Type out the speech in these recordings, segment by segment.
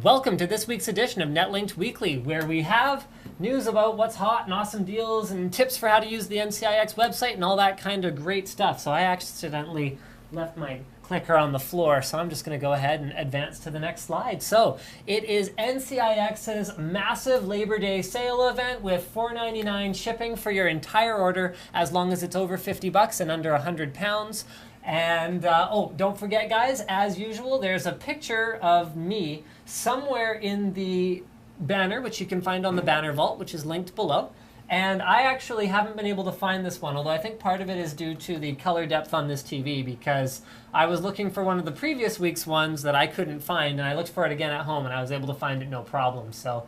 Welcome to this week's edition of Netlinked Weekly, where we have news about what's hot and awesome deals and tips for how to use the NCIX website and all that kind of great stuff. So I accidentally left my clicker on the floor, so I'm just going to go ahead and advance to the next slide. So it is NCIX's massive Labor Day sale event with $4.99 shipping for your entire order as long as it's over $50 and under 100 pounds. And oh, don't forget, guys, as usual, there's a picture of me somewhere in the banner, which you can find on the banner vault, which is linked below. And I actually haven't been able to find this one, although I think part of it is due to the color depth on this TV, because I was looking for one of the previous week's ones that I couldn't find, and I looked for it again at home, and I was able to find it no problem. So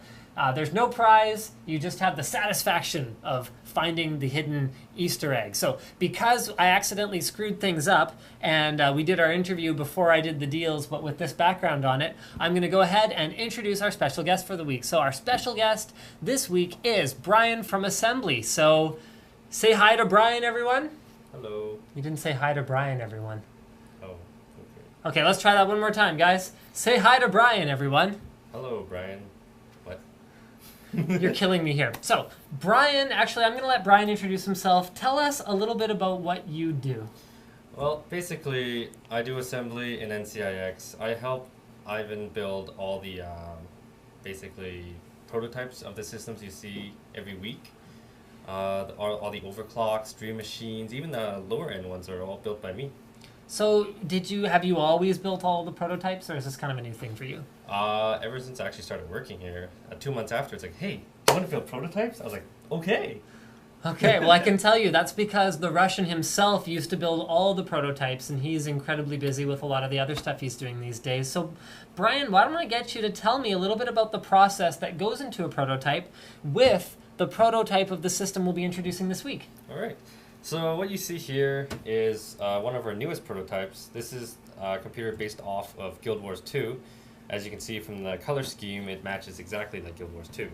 there's no prize. You just have the satisfaction of finding the hidden Easter egg. So because I accidentally screwed things up and we did our interview before I did the deals, but with this background on it, I'm going to go ahead and introduce our special guest for the week. So our special guest this week is Brian from Assembly. So say hi to Brian, everyone. Hello. You didn't say hi to Brian, everyone. Oh, okay. Okay, let's try that one more time, guys. Say hi to Brian, everyone. Hello, Brian. What? You're killing me here. So, Brian, actually, I'm going to let Brian introduce himself. Tell us a little bit about what you do. Well, basically, I do assembly in NCIX. I help Ivan build all the, basically, prototypes of the systems you see every week. All the overclocks, dream machines, even the lower end ones are all built by me. So, have you always built all the prototypes, or is this kind of a new thing for you? Ever since I actually started working here, 2 months after, it's like, hey, do you want to build prototypes? I was like, okay. Okay, well, I can tell you that's because the Russian himself used to build all the prototypes, and he's incredibly busy with a lot of the other stuff he's doing these days. So, Brian, why don't I get you to tell me a little bit about the process that goes into a prototype with the prototype of the system we'll be introducing this week. All right. So what you see here is one of our newest prototypes. This is a computer based off of Guild Wars 2. As you can see from the color scheme, it matches exactly like Guild Wars 2.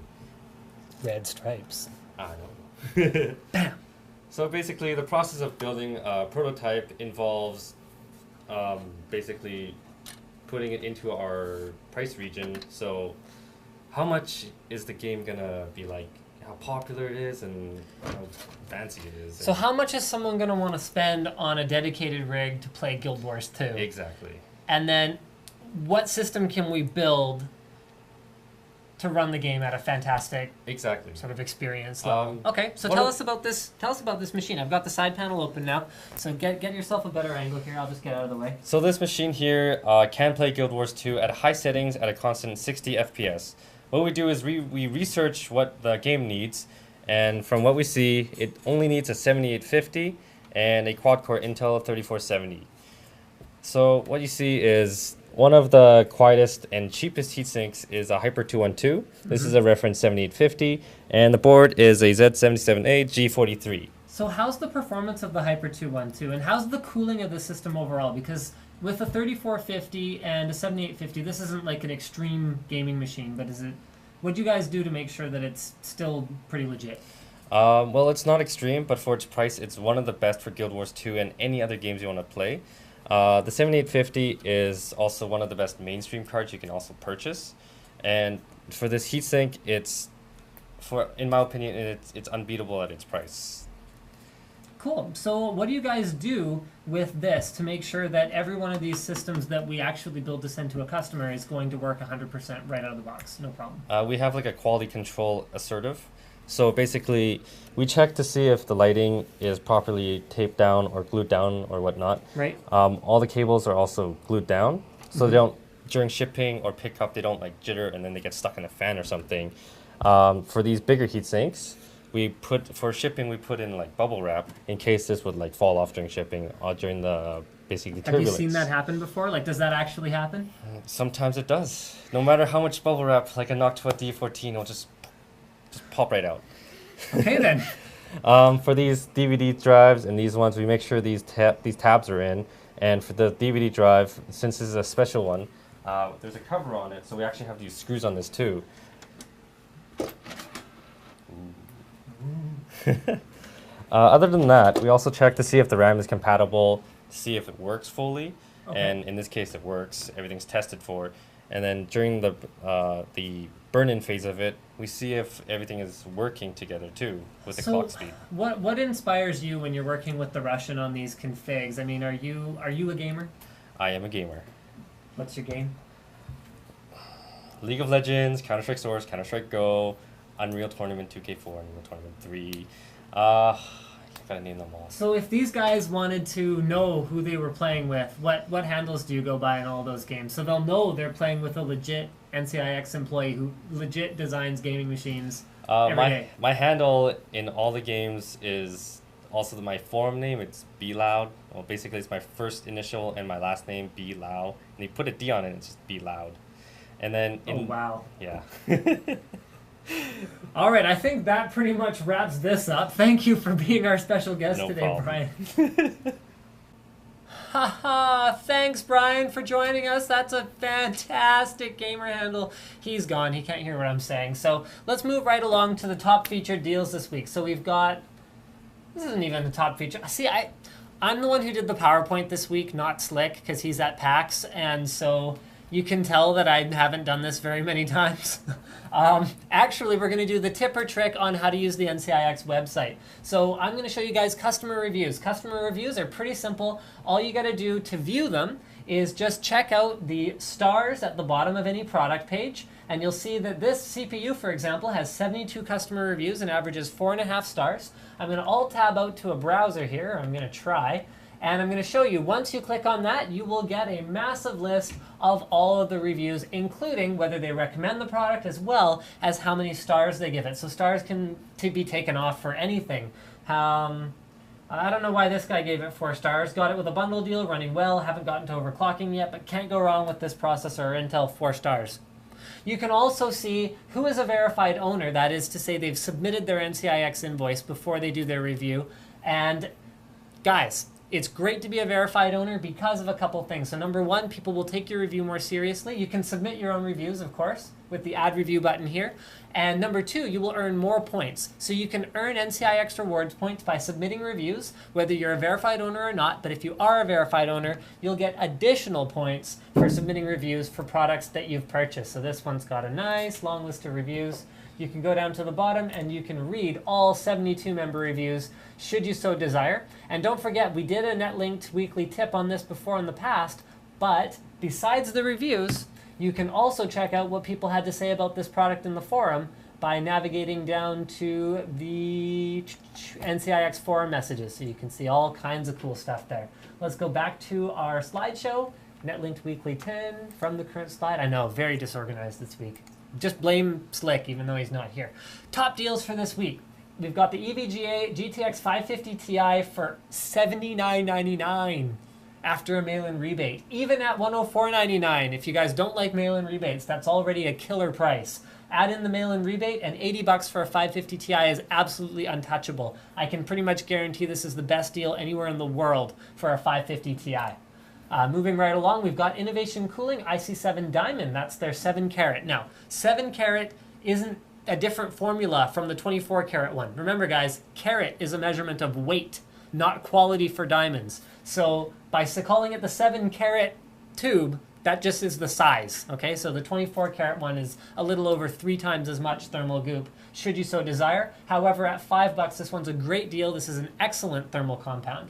Red stripes. I know. Bam! So basically, the process of building a prototype involves basically putting it into our price region. So how much is the game going to be like? How popular it is and how fancy it is. So how much is someone going to want to spend on a dedicated rig to play Guild Wars 2? Exactly. And then what system can we build to run the game at a fantastic sort of experience level? Okay, so tell us about this machine. I've got the side panel open now, so get yourself a better angle here. I'll just get out of the way. So this machine here can play Guild Wars 2 at high settings at a constant 60 FPS. What we do is we research what the game needs, and from what we see, it only needs a 7850 and a quad-core Intel 3470. So what you see is one of the quietest and cheapest heatsinks is a Hyper 212. This is a reference 7850, and the board is a Z77A G43. So how's the performance of the Hyper 212, and how's the cooling of the system overall? Because with a 3450 and a 7850, this isn't like an extreme gaming machine, but is it? What do you guys do to make sure that it's still pretty legit? Well, it's not extreme, but for its price, it's one of the best for Guild Wars 2 and any other games you want to play. The 7850 is also one of the best mainstream cards you can also purchase, and for this heatsink, in my opinion, it's unbeatable at its price. Cool. So what do you guys do with this to make sure that every one of these systems that we actually build to send to a customer is going to work 100% right out of the box? No problem. We have like a quality control assertive. So basically, we check to see if the lighting is properly taped down or glued down or whatnot. Right. All the cables are also glued down, so they don't, during shipping or pickup, they don't like jitter and then they get stuck in a fan or something. For these bigger heat sinks, for shipping, we put in like bubble wrap in case this would like fall off during shipping or during the basically turbulence. Have you seen that happen before? Like, does that actually happen? Sometimes it does. No matter how much bubble wrap, like a Noctua D14, it'll just pop right out. Okay then. For these DVD drives and these ones, we make sure these tabs are in. And for the DVD drive, since this is a special one, there's a cover on it, so we actually have to use screws on this too. Other than that, we also check to see if the RAM is compatible, see if it works fully, and in this case it works, everything's tested for. and then during the burn-in phase of it, we see if everything is working together too with the clock speed. What inspires you when you're working with the Russian on these configs? I mean, are you a gamer? I am a gamer. What's your game? League of Legends, Counter-Strike Source, Counter-Strike Go, Unreal Tournament 2K4, Unreal Tournament 3. I gotta name them all. So if these guys wanted to know who they were playing with, what handles do you go by in all those games? So they'll know they're playing with a legit NCIX employee who legit designs gaming machines every day. My handle in all the games is also my forum name. It's Be Loud. Well, basically it's my first initial and my last name, Be Loud. And you put a D on it, it's just Be Loud. And then oh wow. Yeah. All right, I think that pretty much wraps this up. Thank you for being our special guest today, problem. Brian. Haha, thanks Brian for joining us. That's a fantastic gamer handle. He's gone, he can't hear what I'm saying. So let's move right along to the top featured deals this week. So we've got, this isn't even the top feature. See, I'm the one who did the PowerPoint this week, not Slick, because he's at PAX, and so you can tell that I haven't done this very many times. Actually, we're going to do the tip or trick on how to use the NCIX website. So I'm going to show you guys customer reviews. Customer reviews are pretty simple. All you got to do to view them is just check out the stars at the bottom of any product page, and you'll see that this CPU, for example, has 72 customer reviews and averages 4.5 stars. I'm going to alt-tab out to a browser here. I'm going to try. And I'm going to show you, once you click on that, you will get a massive list of all of the reviews, including whether they recommend the product as well as how many stars they give it. So stars can be taken off for anything. I don't know why this guy gave it 4 stars. Got it with a bundle deal, running well, haven't gotten to overclocking yet, but can't go wrong with this processor or Intel, 4 stars. You can also see who is a verified owner, that is to say they've submitted their NCIX invoice before they do their review. And guys, it's great to be a verified owner because of a couple things. So number one, people will take your review more seriously. You can submit your own reviews, of course, with the add review button here. And number two, you will earn more points. So you can earn NCIX rewards points by submitting reviews, whether you're a verified owner or not. But if you are a verified owner, you'll get additional points for submitting reviews for products that you've purchased. So this one's got a nice long list of reviews. You can go down to the bottom and you can read all 72 member reviews, should you so desire. And don't forget, we did a Netlinked weekly tip on this before in the past, but besides the reviews, you can also check out what people had to say about this product in the forum by navigating down to the NCIX forum messages. So you can see all kinds of cool stuff there. Let's go back to our slideshow, Netlinked Weekly 10 from the current slide. I know, very disorganized this week. Just blame Slick, even though he's not here. Top deals for this week. We've got the EVGA GTX 550 Ti for $79.99 after a mail-in rebate. Even at $104.99, if you guys don't like mail-in rebates, that's already a killer price. Add in the mail-in rebate, and $80 for a 550 Ti is absolutely untouchable. I can pretty much guarantee this is the best deal anywhere in the world for a 550 Ti. Moving right along, we've got Innovation Cooling IC7 Diamond. That's their 7 carat. Now, 7 carat isn't a different formula from the 24 carat one. Remember, guys, carat is a measurement of weight, not quality for diamonds. So by calling it the 7 carat tube, that just is the size. Okay, so the 24 carat one is a little over 3 times as much thermal goop, should you so desire. However, at $5, this one's a great deal. This is an excellent thermal compound.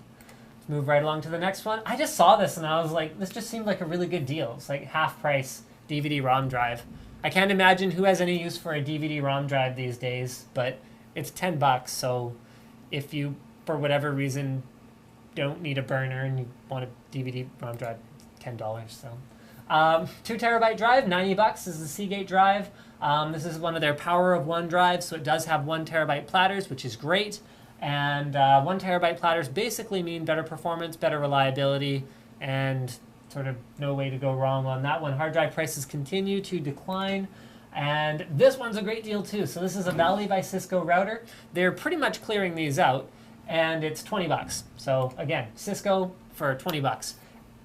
Move right along to the next one. I just saw this and I was like, this just seemed like a really good deal. It's like half price DVD-ROM drive. I can't imagine who has any use for a DVD-ROM drive these days, but it's $10. So if you, for whatever reason, don't need a burner and you want a DVD-ROM drive, $10. So 2 terabyte drive, $90 is the Seagate drive. This is one of their Power of One drives, so it does have 1 terabyte platters, which is great. And 1 terabyte platters basically mean better performance, better reliability, and sort of no way to go wrong on that one. Hard drive prices continue to decline. And this one's a great deal too. So this is a Valley by Cisco router. They're pretty much clearing these out, and it's $20. So again, Cisco for $20.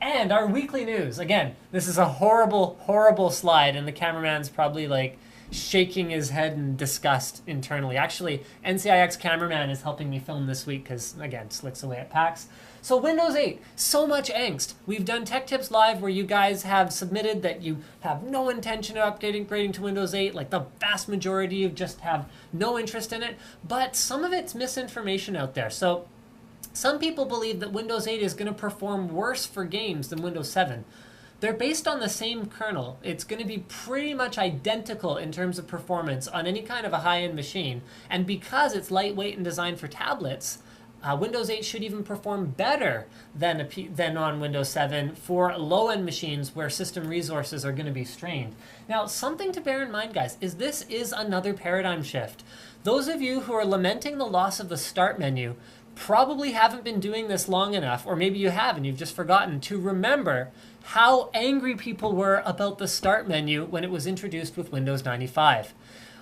And our weekly news. Again, this is a horrible, horrible slide, and the cameraman's probably like shaking his head in disgust internally. Actually, NCIX cameraman is helping me film this week because, again, slicks away at PAX. So Windows 8, so much angst. We've done Tech Tips Live where you guys have submitted that you have no intention of upgrading to Windows 8. Like the vast majority of just have no interest in it. But some of it's misinformation out there. So some people believe that Windows 8 is going to perform worse for games than Windows 7. They're based on the same kernel. It's going to be pretty much identical in terms of performance on any kind of a high-end machine. And because it's lightweight and designed for tablets, Windows 8 should even perform better than on Windows 7 for low-end machines where system resources are going to be strained. Now, something to bear in mind, guys, is this is another paradigm shift. Those of you who are lamenting the loss of the Start menu probably haven't been doing this long enough, or maybe you have and you've just forgotten, to remember how angry people were about the Start menu when it was introduced with Windows 95.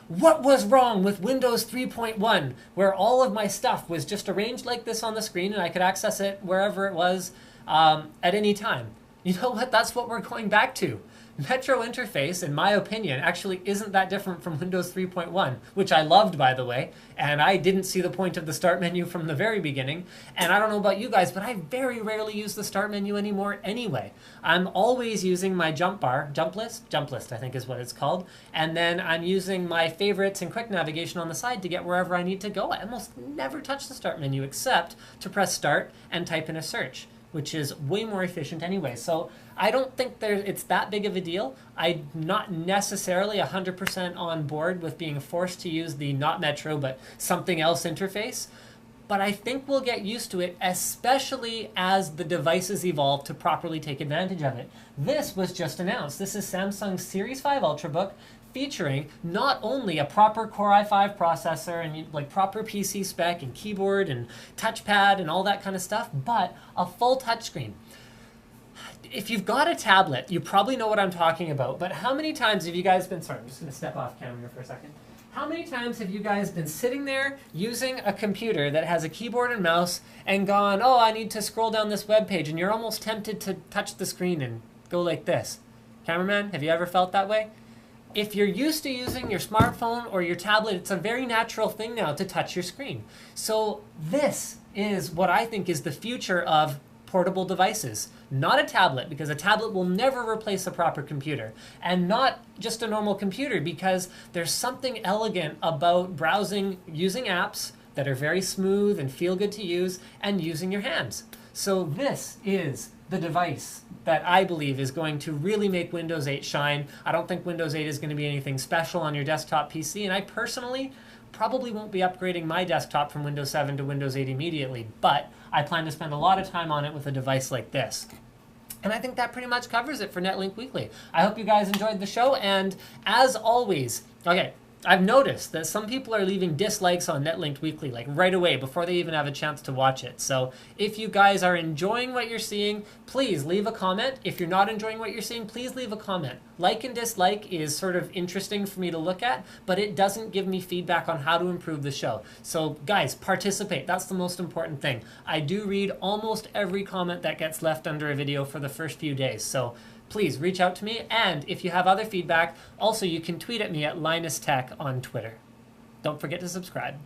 What was wrong with Windows 3.1, where all of my stuff was just arranged like this on the screen and I could access it wherever it was at any time? You know what? That's what we're going back to. Metro interface, in my opinion, actually isn't that different from Windows 3.1, which I loved, by the way, and I didn't see the point of the Start menu from the very beginning. And I don't know about you guys, but I very rarely use the Start menu anymore anyway. I'm always using my jump list, I think is what it's called, and then I'm using my favorites and quick navigation on the side to get wherever I need to go. I almost never touch the Start menu except to press Start and type in a search, which is way more efficient anyway. So I don't think it's that big of a deal. I'm not necessarily 100% on board with being forced to use the not Metro but something else interface. But I think we'll get used to it, especially as the devices evolve to properly take advantage of it. This was just announced. This is Samsung's Series 5 Ultrabook, featuring not only a proper Core i5 processor and like proper PC spec and keyboard and touchpad and all that kind of stuff, but a full touchscreen. If you've got a tablet, you probably know what I'm talking about, but how many times have you guys been, sorry, I'm just going to step off camera for a second. How many times have you guys been sitting there using a computer that has a keyboard and mouse and gone, oh, I need to scroll down this web page, and you're almost tempted to touch the screen and go like this? Cameraman, have you ever felt that way? If you're used to using your smartphone or your tablet, it's a very natural thing now to touch your screen. So this is what I think is the future of portable devices. Not a tablet, because a tablet will never replace a proper computer. And not just a normal computer, because there's something elegant about browsing using apps that are very smooth and feel good to use and using your hands. So this is the device that I believe is going to really make Windows 8 shine. I don't think Windows 8 is going to be anything special on your desktop PC, and I personally probably won't be upgrading my desktop from Windows 7 to Windows 8 immediately, but I plan to spend a lot of time on it with a device like this. And I think that pretty much covers it for Netlinked Weekly. I hope you guys enjoyed the show, and as always, okay, I've noticed that some people are leaving dislikes on Netlinked Weekly, like right away, before they even have a chance to watch it. So if you guys are enjoying what you're seeing, please leave a comment. If you're not enjoying what you're seeing, please leave a comment. Like and dislike is sort of interesting for me to look at, but it doesn't give me feedback on how to improve the show. So guys, participate. That's the most important thing. I do read almost every comment that gets left under a video for the first few days. So please reach out to me, and if you have other feedback, also you can tweet at me at LinusTech on Twitter. Don't forget to subscribe.